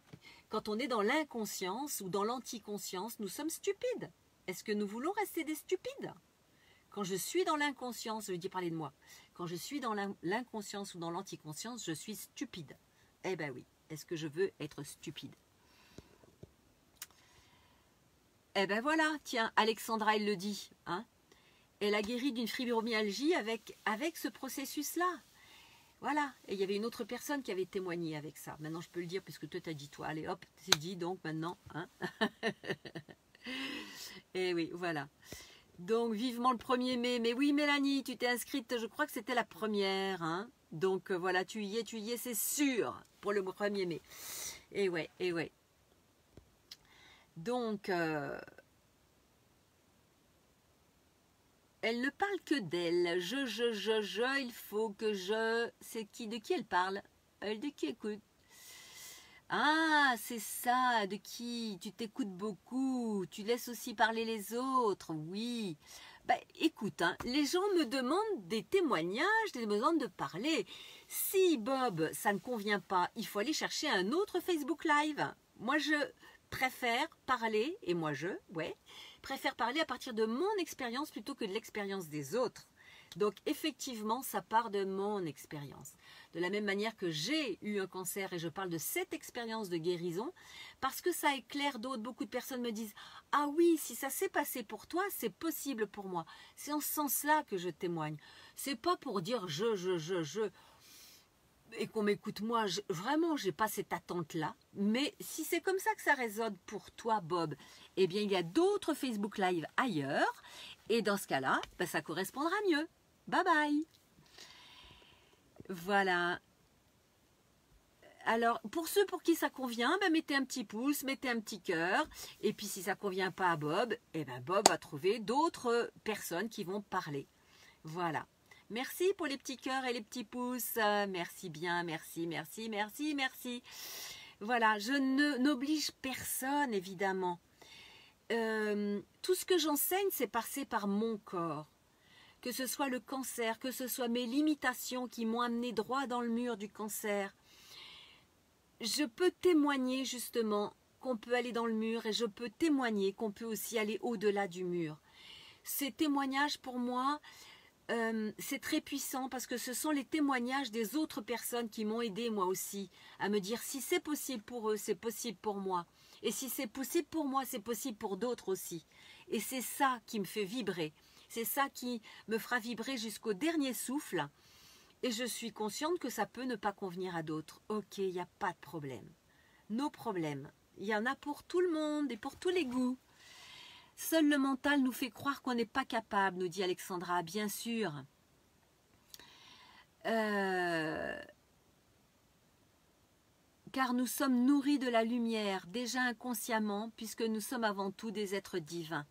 Quand on est dans l'inconscience ou dans l'anticonscience, nous sommes stupides. Est-ce que nous voulons rester des stupides? Quand je suis dans l'inconscience, je dis parler de moi, quand je suis dans l'inconscience ou dans l'anticonscience, je suis stupide. Eh ben oui, est-ce que je veux être stupide? Eh ben voilà, tiens, Alexandra, elle le dit, hein. Elle a guéri d'une fibromyalgie avec ce processus-là. Voilà, et il y avait une autre personne qui avait témoigné avec ça. Maintenant, je peux le dire puisque toi, t'as dit toi. Allez, hop, c'est dit, donc maintenant. Hein. Et oui, voilà. Donc, vivement le 1er mai. Mais oui, Mélanie, tu t'es inscrite, je crois que c'était la première. Hein. Donc, voilà, tu y es, c'est sûr, pour le 1er mai. Et ouais, et ouais. Donc, elle ne parle que d'elle. Il faut que je... C'est qui? De qui elle parle? Elle de qui écoute? Ah, c'est ça, de qui? Tu t'écoutes beaucoup, tu laisses aussi parler les autres, oui. Bah, écoute, hein, les gens me demandent des témoignages, ils me demandent de parler. Si Bob, ça ne convient pas, il faut aller chercher un autre Facebook Live. Moi, je préfère parler, et moi préfère parler à partir de mon expérience plutôt que de l'expérience des autres. Donc, effectivement, ça part de mon expérience. De la même manière que j'ai eu un cancer et je parle de cette expérience de guérison, parce que ça éclaire d'autres. Beaucoup de personnes me disent « Ah oui, si ça s'est passé pour toi, c'est possible pour moi. » C'est en ce sens-là que je témoigne. C'est pas pour dire « je » et qu'on m'écoute moi. Vraiment, j'ai pas cette attente-là. Mais si c'est comme ça que ça résonne pour toi, Bob, eh bien, il y a d'autres Facebook Live ailleurs. Et dans ce cas-là, ben, ça correspondra mieux. Bye bye. Voilà. Alors, pour ceux pour qui ça convient, ben, mettez un petit pouce, mettez un petit cœur. Et puis, si ça ne convient pas à Bob, eh ben, Bob va trouver d'autres personnes qui vont parler. Voilà. Merci pour les petits cœurs et les petits pouces. Merci bien, merci. Voilà, je n'oblige personne, évidemment. Tout ce que j'enseigne, c'est passé par mon corps. Que ce soit le cancer, que ce soit mes limitations qui m'ont amené droit dans le mur du cancer. Je peux témoigner justement qu'on peut aller dans le mur et je peux témoigner qu'on peut aussi aller au-delà du mur. Ces témoignages pour moi, c'est très puissant parce que ce sont les témoignages des autres personnes qui m'ont aidé moi aussi à me dire si c'est possible pour eux, c'est possible pour moi. Et si c'est possible pour moi, c'est possible pour d'autres aussi. Et c'est ça qui me fait vibrer. C'est ça qui me fera vibrer jusqu'au dernier souffle. Et je suis consciente que ça peut ne pas convenir à d'autres. Ok, il n'y a pas de problème. Nos problèmes, il y en a pour tout le monde et pour tous les goûts. Seul le mental nous fait croire qu'on n'est pas capable, nous dit Alexandra, bien sûr. Car nous sommes nourris de la lumière, déjà inconsciemment, puisque nous sommes avant tout des êtres divins.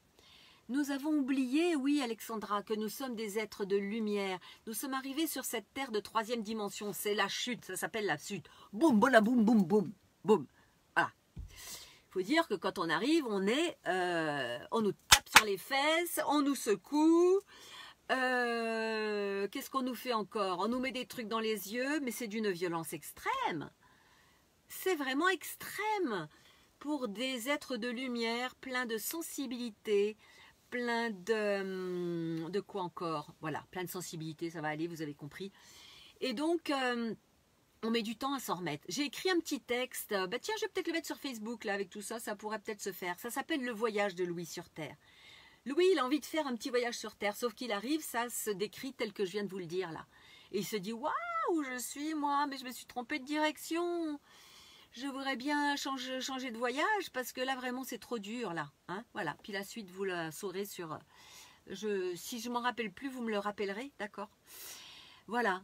Nous avons oublié, oui Alexandra, que nous sommes des êtres de lumière. Nous sommes arrivés sur cette terre de 3e dimension. C'est la chute, ça s'appelle la chute. Boum, boum, boum, boum, boum, boum. Voilà. Il faut dire que quand on arrive, on nous tape sur les fesses, on nous secoue. Qu'est-ce qu'on nous fait encore? On nous met des trucs dans les yeux, mais c'est d'une violence extrême. C'est vraiment extrême pour des êtres de lumière, pleins de sensibilité, plein de quoi encore? Voilà, plein de sensibilité, ça va aller, vous avez compris. Et donc, on met du temps à s'en remettre. J'ai écrit un petit texte, bah tiens, je vais peut-être le mettre sur Facebook, là, avec tout ça, ça pourrait peut-être se faire. Ça s'appelle « Le voyage de Louis sur Terre ». Louis, il a envie de faire un petit voyage sur Terre, sauf qu'il arrive, ça se décrit tel que je viens de vous le dire, là. Et il se dit « Waouh, où je suis, moi, mais je me suis trompée de direction !» Je voudrais bien changer de voyage parce que là vraiment c'est trop dur là. Hein, voilà. Puis la suite vous la saurez sur. Si je m'en rappelle plus, vous me le rappellerez, d'accord. Voilà.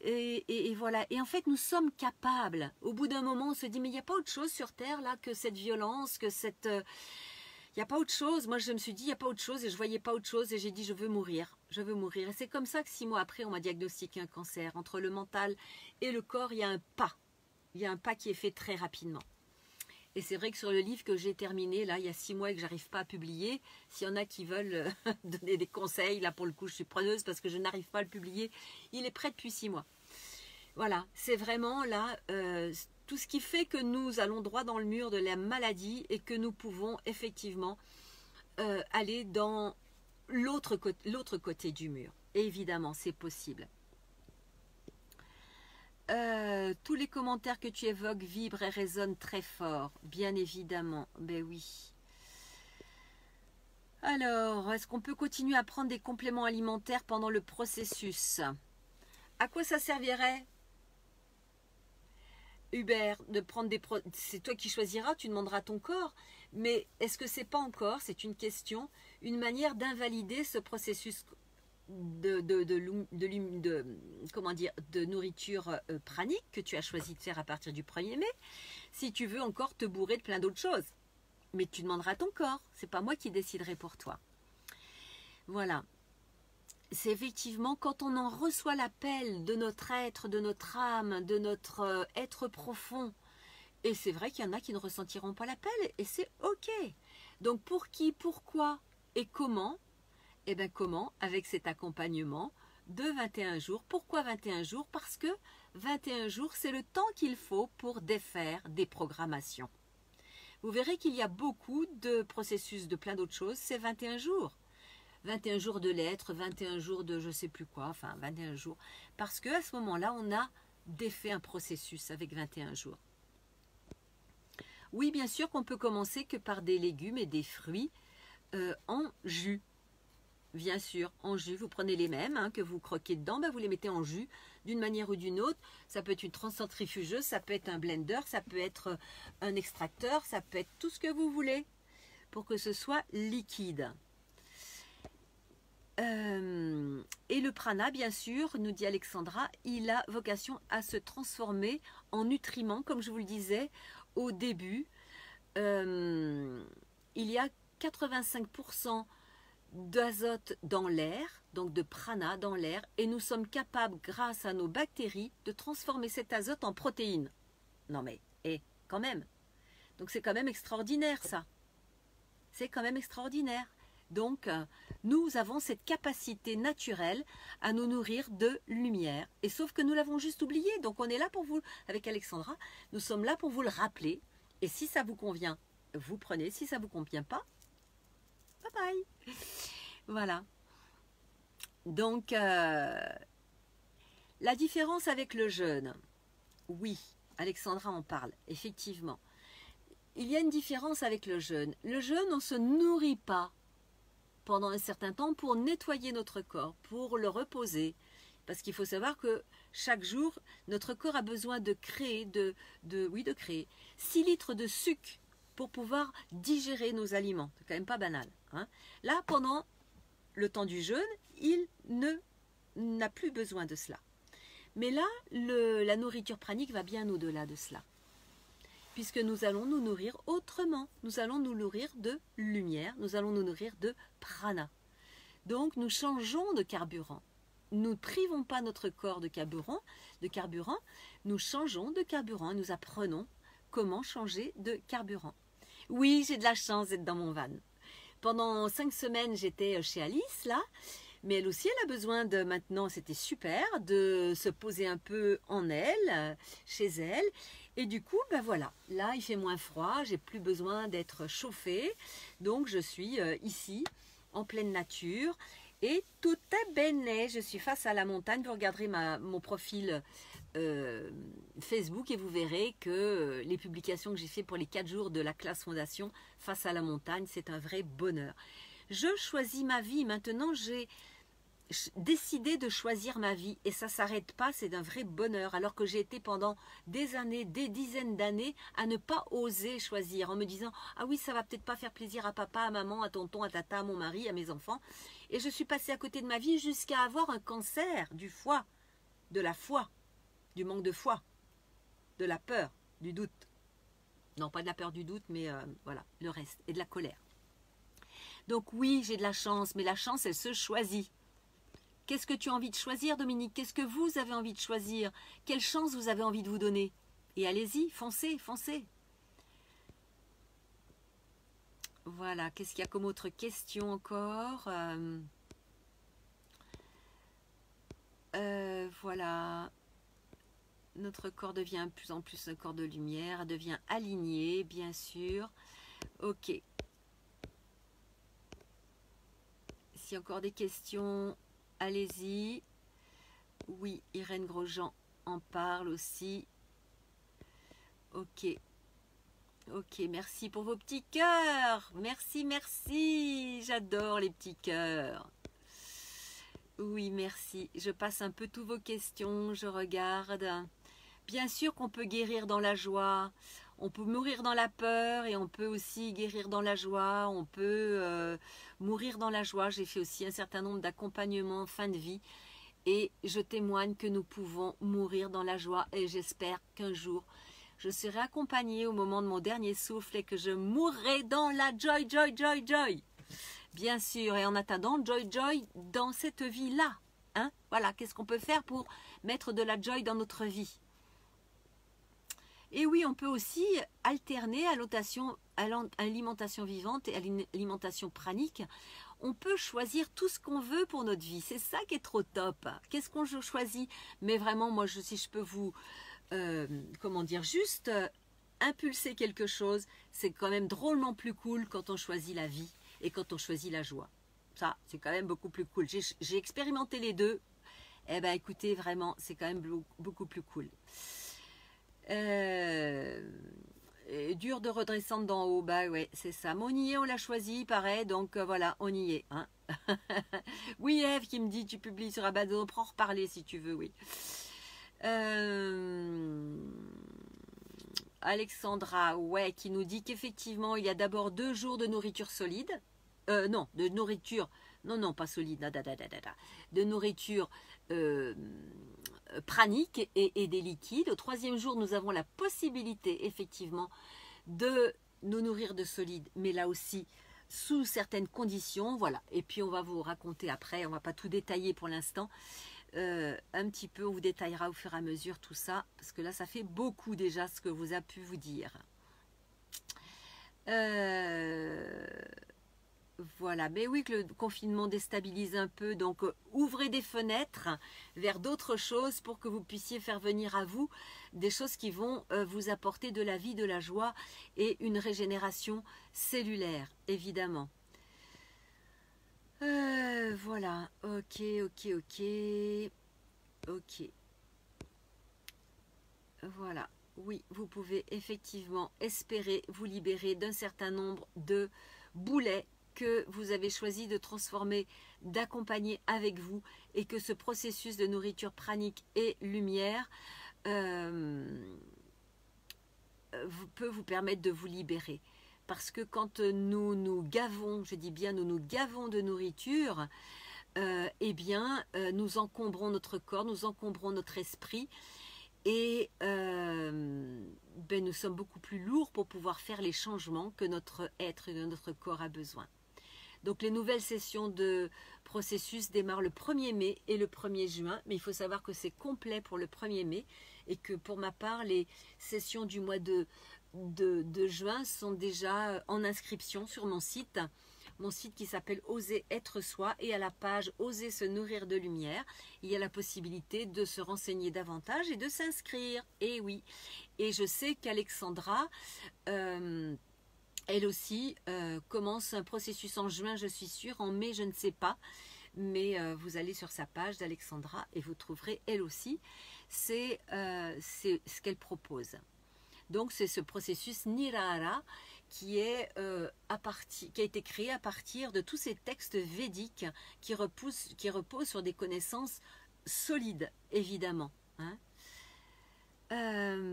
Et voilà. Et en fait nous sommes capables. Au bout d'un moment on se dit mais il n'y a pas autre chose sur Terre là que cette violence, que cette. Il n'y a pas autre chose. Moi je me suis dit il n'y a pas autre chose et je voyais pas autre chose et j'ai dit je veux mourir. Je veux mourir. Et c'est comme ça que 6 mois après on m'a diagnostiqué un cancer. Entre le mental et le corps il y a un pas. Il y a un pas qui est fait très rapidement. Et c'est vrai que sur le livre que j'ai terminé, là, il y a 6 mois et que j'arrive pas à publier, s'il y en a qui veulent donner des conseils, là, pour le coup, je suis preneuse parce que je n'arrive pas à le publier, il est prêt depuis 6 mois. Voilà, c'est vraiment là, tout ce qui fait que nous allons droit dans le mur de la maladie et que nous pouvons effectivement aller dans l'autre côté du mur. Et évidemment, c'est possible. Tous les commentaires que tu évoques vibrent et résonnent très fort, bien évidemment. Ben oui. Alors, est-ce qu'on peut continuer à prendre des compléments alimentaires pendant le processus? À quoi ça servirait? Hubert, de prendre c'est toi qui choisiras, tu demanderas à ton corps. Mais est-ce que c'est pas encore, c'est une question, une manière d'invalider ce processus comment dire, de nourriture pranique que tu as choisi de faire à partir du 1er mai, si tu veux encore te bourrer de plein d'autres choses. Mais tu demanderas à ton corps, c'est pas moi qui déciderai pour toi. Voilà. C'est effectivement quand on en reçoit l'appel de notre être, de notre âme, de notre être profond. Et c'est vrai qu'il y en a qui ne ressentiront pas l'appel, et c'est ok. Donc pour qui, pourquoi et comment? Eh bien comment? Avec cet accompagnement de 21 jours. Pourquoi 21 jours? Parce que 21 jours, c'est le temps qu'il faut pour défaire des programmations. Vous verrez qu'il y a beaucoup de processus de plein d'autres choses, c'est 21 jours. 21 jours de lettres, 21 jours de je sais plus quoi, enfin 21 jours. Parce qu'à ce moment-là, on a défait un processus avec 21 jours. Oui, bien sûr qu'on peut commencer que par des légumes et des fruits en jus. Bien sûr, en jus, vous prenez les mêmes que vous croquez dedans, vous les mettez en jus d'une manière ou d'une autre. Ça peut être une transcentrifugeuse, ça peut être un blender, ça peut être un extracteur, ça peut être tout ce que vous voulez pour que ce soit liquide. Et le prana, bien sûr, nous dit Alexandra, il a vocation à se transformer en nutriments, comme je vous le disais au début. Il y a 85% d'azote dans l'air, donc de prana dans l'air, et nous sommes capables, grâce à nos bactéries, de transformer cet azote en protéines. Non mais, quand même. Donc c'est quand même extraordinaire ça. C'est quand même extraordinaire. Donc, nous avons cette capacité naturelle à nous nourrir de lumière. Et sauf que nous l'avons juste oublié. Donc, on est là pour vous, avec Alexandra, nous sommes là pour vous le rappeler. Et si ça vous convient, vous prenez. Si ça ne vous convient pas, bye bye. Voilà. Donc, la différence avec le jeûne. Oui, Alexandra en parle, effectivement. Il y a une différence avec le jeûne. Le jeûne, on ne se nourrit pas pendant un certain temps pour nettoyer notre corps, pour le reposer. Parce qu'il faut savoir que chaque jour, notre corps a besoin de créer, de créer 6 litres de sucre pour pouvoir digérer nos aliments. C'est quand même pas banal. Là, pendant le temps du jeûne, il n'a plus besoin de cela. Mais là, la nourriture pranique va bien au-delà de cela. Puisque nous allons nous nourrir autrement. Nous allons nous nourrir de lumière, nous allons nous nourrir de prana. Donc nous changeons de carburant. Nous ne privons pas notre corps de carburant, nous changeons de carburant et nous apprenons comment changer de carburant. Oui, j'ai de la chance d'être dans mon van. Pendant 5 semaines, j'étais chez Alice, là, mais elle aussi, elle a besoin de, maintenant, c'était super, de se poser un peu en elle, chez elle. Et du coup, voilà, là il fait moins froid, j'ai plus besoin d'être chauffée, donc je suis ici, en pleine nature, et tout est bene, je suis face à la montagne, vous regarderez mon profil Facebook et vous verrez que les publications que j'ai fait pour les 4 jours de la classe fondation face à la montagne, c'est un vrai bonheur. Je choisis ma vie, maintenant j'ai décider de choisir ma vie et ça s'arrête pas, c'est d'un vrai bonheur, alors que j'ai été pendant des années, des dizaines d'années à ne pas oser choisir en me disant ah oui, ça va peut-être pas faire plaisir à papa, à maman, à tonton, à tata, à mon mari, à mes enfants, et je suis passée à côté de ma vie jusqu'à avoir un cancer du foie, de la foi, du manque de foi, de la peur, du doute, non pas de la peur du doute, mais voilà, le reste, et de la colère. Donc oui, j'ai de la chance, mais la chance elle se choisit. Qu'est-ce que tu as envie de choisir, Dominique? Qu'est-ce que vous avez envie de choisir? Quelle chance vous avez envie de vous donner? Et allez-y, foncez, foncez. Voilà, qu'est-ce qu'il y a comme autre question encore? Voilà. Notre corps devient de plus en plus un corps de lumière, devient aligné, bien sûr. Ok. S'il y a encore des questions... Allez-y. Oui, Irène Grosjean en parle aussi. Ok. Ok, merci pour vos petits cœurs. Merci, merci. J'adore les petits cœurs. Oui, merci. Je passe un peu toutes vos questions. Je regarde. Bien sûr qu'on peut guérir dans la joie, on peut mourir dans la peur et on peut aussi guérir dans la joie, on peut mourir dans la joie. J'ai fait aussi un certain nombre d'accompagnements en fin de vie et je témoigne que nous pouvons mourir dans la joie et j'espère qu'un jour je serai accompagnée au moment de mon dernier souffle et que je mourrai dans la joy, joy, joy, joy. Bien sûr, et en attendant, joy, joy dans cette vie-là. Hein? Voilà, qu'est-ce qu'on peut faire pour mettre de la joy dans notre vie? Et oui, on peut aussi alterner à l'alimentation vivante et à l'alimentation pranique. On peut choisir tout ce qu'on veut pour notre vie. C'est ça qui est trop top. Qu'est-ce qu'on choisit? Mais vraiment, moi, si je peux vous, comment dire, juste impulser quelque chose, c'est quand même drôlement plus cool quand on choisit la vie et quand on choisit la joie. Ça, c'est quand même beaucoup plus cool. J'ai expérimenté les deux. Eh bien, écoutez, vraiment, c'est quand même beaucoup plus cool. Dur de redescendre d'en haut, bah ouais, c'est ça. Mais on y est, on l'a choisi, pareil, donc voilà, on y est. Hein. Oui, Eve qui me dit, tu publies sur Amazon, on peut en reparler si tu veux, oui. Alexandra, ouais, qui nous dit qu'effectivement, il y a d'abord 2 jours de nourriture solide. Non, de nourriture, non, pas solide, de nourriture pranique et des liquides. Au 3e jour, nous avons la possibilité, effectivement, de nous nourrir de solide, mais là aussi, sous certaines conditions, voilà. Et puis, on va vous raconter après, on ne va pas tout détailler pour l'instant, un petit peu, on vous détaillera au fur et à mesure tout ça, parce que là, ça fait beaucoup déjà ce que vous a pu vous dire. Voilà, mais oui que le confinement déstabilise un peu, donc ouvrez des fenêtres vers d'autres choses pour que vous puissiez faire venir à vous des choses qui vont vous apporter de la vie, de la joie et une régénération cellulaire, évidemment. Voilà, ok. Voilà, oui, vous pouvez effectivement espérer vous libérer d'un certain nombre de boulets que vous avez choisi de transformer, d'accompagner avec vous et que ce processus de nourriture pranique et lumière peut vous permettre de vous libérer. Parce que quand nous nous gavons, je dis bien nous nous gavons de nourriture, eh bien nous encombrons notre corps, nous encombrons notre esprit et nous sommes beaucoup plus lourds pour pouvoir faire les changements que notre être et notre corps a besoin. Donc les nouvelles sessions de processus démarrent le 1er mai et le 1er juin, mais il faut savoir que c'est complet pour le 1er mai et que pour ma part, les sessions du mois de juin sont déjà en inscription sur mon site qui s'appelle Oser être soi, et à la page Oser se nourrir de lumière, il y a la possibilité de se renseigner davantage et de s'inscrire. Et oui, et je sais qu'Alexandra elle aussi commence un processus en juin, je suis sûre, en mai, je ne sais pas. Mais vous allez sur sa page d'Alexandra et vous trouverez elle aussi, c'est ce qu'elle propose. Donc c'est ce processus Nirara qui a été créé à partir de tous ces textes védiques qui reposent sur des connaissances solides, évidemment. Hein.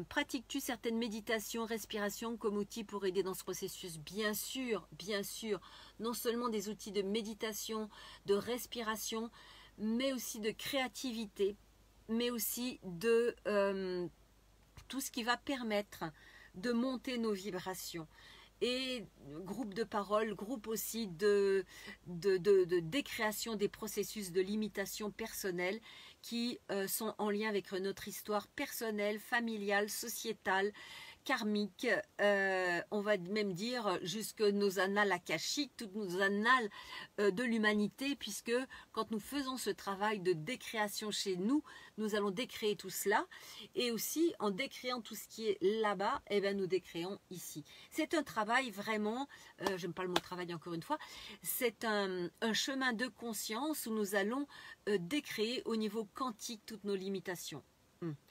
Pratiques-tu certaines méditations, respirations comme outils pour aider dans ce processus? Bien sûr, non seulement des outils de méditation, de respiration, mais aussi de créativité, mais aussi de tout ce qui va permettre de monter nos vibrations. Et groupe de parole, groupe aussi de décréation des processus de limitation personnelle qui sont en lien avec notre histoire personnelle, familiale, sociétale, karmique, on va même dire jusque nos annales akashiques, toutes nos annales de l'humanité, puisque quand nous faisons ce travail de décréation chez nous, nous allons décréer tout cela, et aussi en décréant tout ce qui est là-bas, eh bien, nous décréons ici. C'est un travail vraiment, j'aime pas le mot travail encore une fois, c'est un chemin de conscience où nous allons décréer au niveau quantique toutes nos limitations.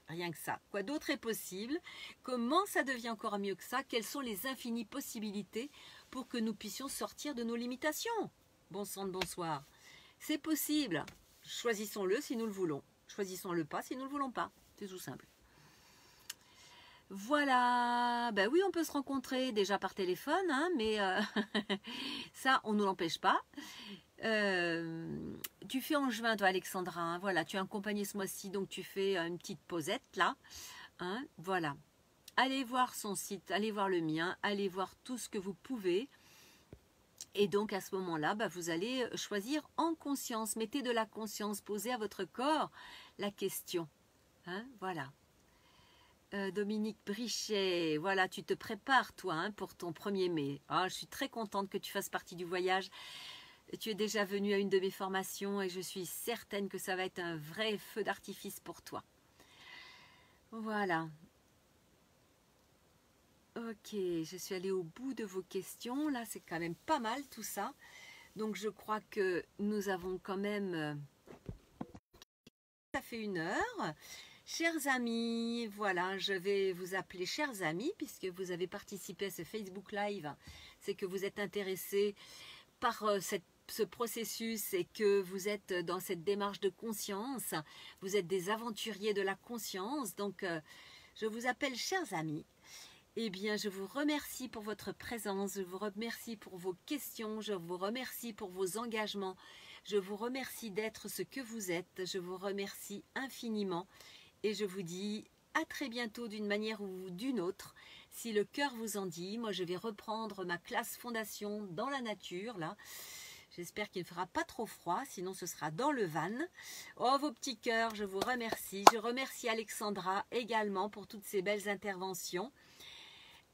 Rien que ça. Quoi d'autre est possible? Comment ça devient encore mieux que ça? Quelles sont les infinies possibilités pour que nous puissions sortir de nos limitations? Bon sang de bonsoir. C'est possible. Choisissons-le si nous le voulons. Choisissons-le pas si nous ne le voulons pas. C'est tout simple. Voilà, ben oui, on peut se rencontrer déjà par téléphone, hein, mais ça, on ne nous l'empêche pas. Tu fais en juin, toi, Alexandra, hein, voilà, tu es accompagnée ce mois-ci, donc tu fais une petite pausette là, hein, voilà. Allez voir son site, allez voir le mien, allez voir tout ce que vous pouvez. Et donc à ce moment-là, bah, vous allez choisir en conscience, mettez de la conscience, posez à votre corps la question, hein, voilà. Dominique Brichet, voilà, tu te prépares toi hein, pour ton 1er mai. Ah, je suis très contente que tu fasses partie du voyage. Tu es déjà venu à une de mes formations et je suis certaine que ça va être un vrai feu d'artifice pour toi. Voilà. Ok, je suis allée au bout de vos questions. Là, c'est quand même pas mal tout ça. Donc, je crois que nous avons quand même... ça fait 1 heure. Chers amis, voilà, je vais vous appeler chers amis puisque vous avez participé à ce Facebook Live. C'est que vous êtes intéressés par ce processus et que vous êtes dans cette démarche de conscience. Vous êtes des aventuriers de la conscience. Donc, je vous appelle chers amis. Eh bien, je vous remercie pour votre présence. Je vous remercie pour vos questions. Je vous remercie pour vos engagements. Je vous remercie d'être ce que vous êtes. Je vous remercie infiniment. Et je vous dis à très bientôt d'une manière ou d'une autre. Si le cœur vous en dit, moi je vais reprendre ma classe fondation dans la nature, là. J'espère qu'il ne fera pas trop froid, sinon ce sera dans le van. Oh, vos petits cœurs, je vous remercie. Je remercie Alexandra également pour toutes ces belles interventions.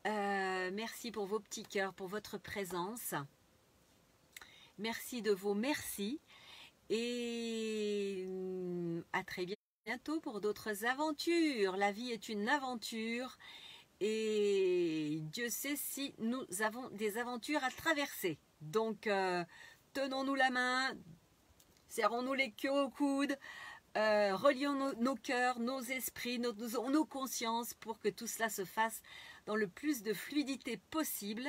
Merci pour vos petits cœurs, pour votre présence. Merci de vos merci. Et à très bientôt pour d'autres aventures. La vie est une aventure et Dieu sait si nous avons des aventures à traverser. Donc, tenons-nous la main, serrons-nous les queues au coude, relions nos cœurs, nos esprits, nos consciences pour que tout cela se fasse dans le plus de fluidité possible.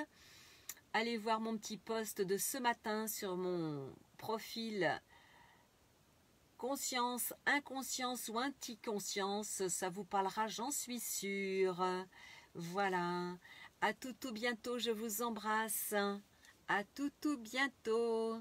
Allez voir mon petit post de ce matin sur mon profil conscience, inconscience ou anticonscience, ça vous parlera, j'en suis sûre. Voilà. À tout bientôt, je vous embrasse. À tout bientôt.